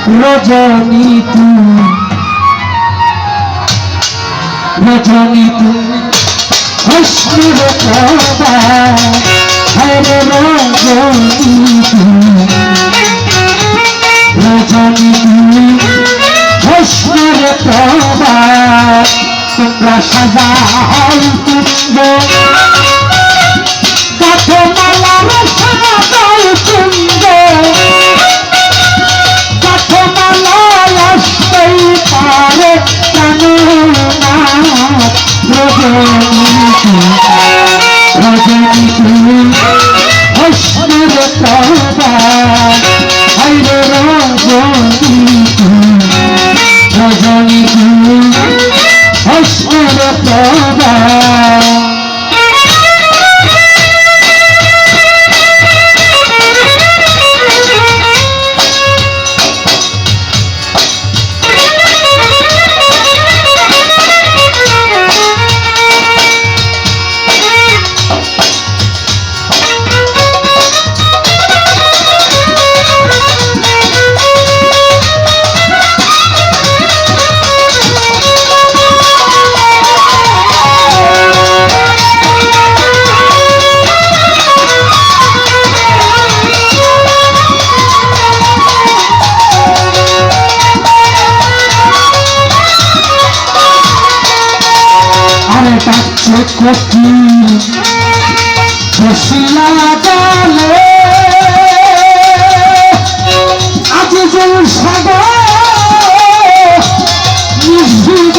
রজনী তুমি হস্তির প্রভা হরে রজনী তুমি হস্তির প্রভা তোমরা সাজাও কুঞ্জ কাঠমালার সাজাও কুঞ্জ কাঠমালায় আসতেই পারে রজনী তুমি হস্তির প্রভা হরে রজনী তুমি হস্তির প্রভা কতি বসিয়া গেলে আজ জল সাগর নিঃসুদ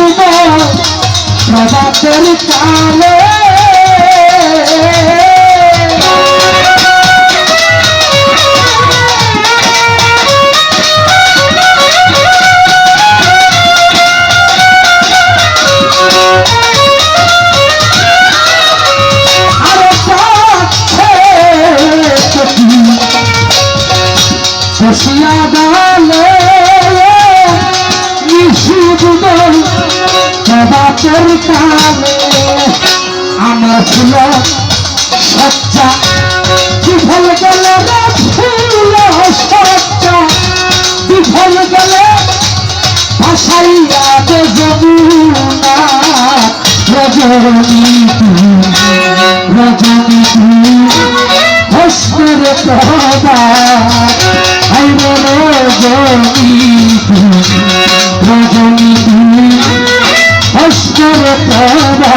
প্রভাতের কালে বসিয়া গেলে নিঃসুদ প্রভাতের কালে আমার ফুল সজ্জা বিফল গেলে ফুল সজ্জা বিফল গেলে ভাসাইয়া দে যমুনা রজনী হস্তির প্রভা হরে রজনী তুমি হস্তির প্রভা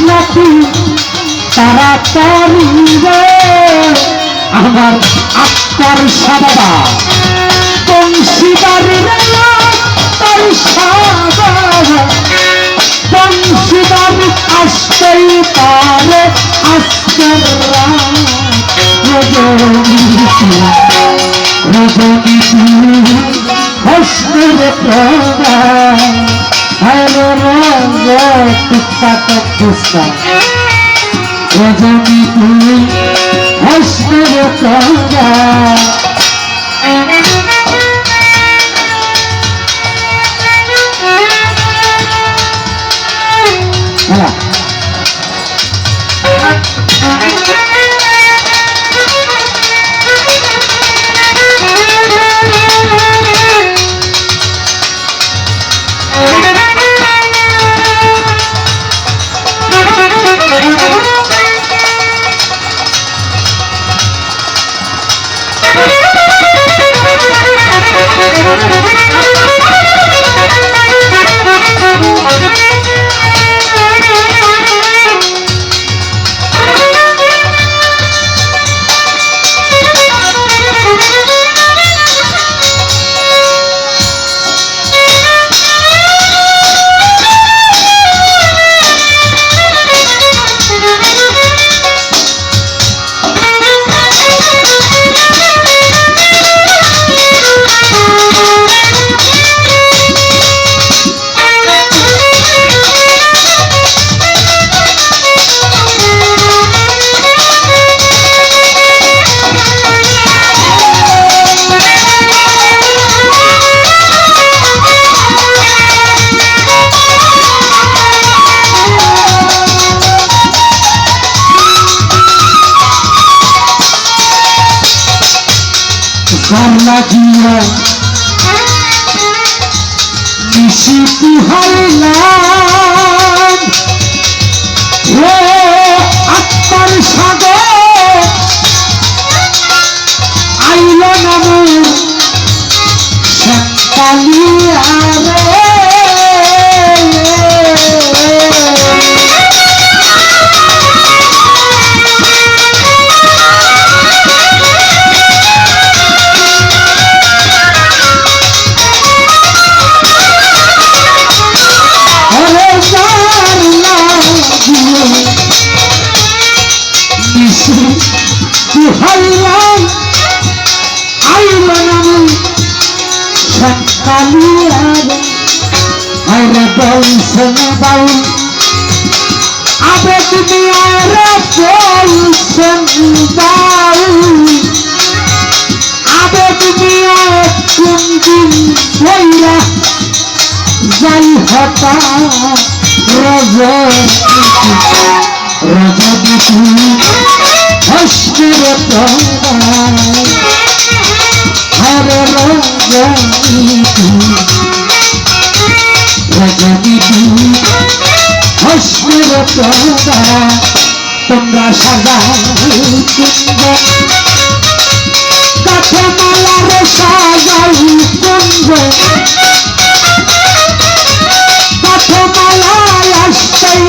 তাড়াতাড়ি তাড়াতাড়ি রে আমার আত্মার সাদা বংশীদার রে তার সাদা বংশীদার আসতেই পারে আজকের রজনী হস্তির প্রভা হরে রজনী রজনী তুমি হস্তের তরা লাগিয়া নিশিতি হাইলাম ও আত্মার সাগর আইল নামে কালিয়া রে হাইলাম আইল নামে কালিয়া রে আরে বলছেন বাউল আবেগ নিয়ারে বলছেন বাউল আবেগ নিয়ে কোন দিন বইরা যাই হঠাৎ রজনী তুমি হস্তের তরা হরে রজনী তুমি হস্তের তরা তোমরা সাজাই কুঞ্জ কাঠে মালার সাজাই কুঞ্জ কাঠে মালায় আসতেই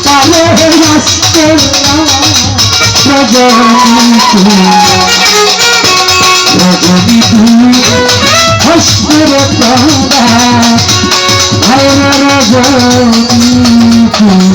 পারে আসতে রজনী তুমি হস্তের তরা হরে রজনী তুমি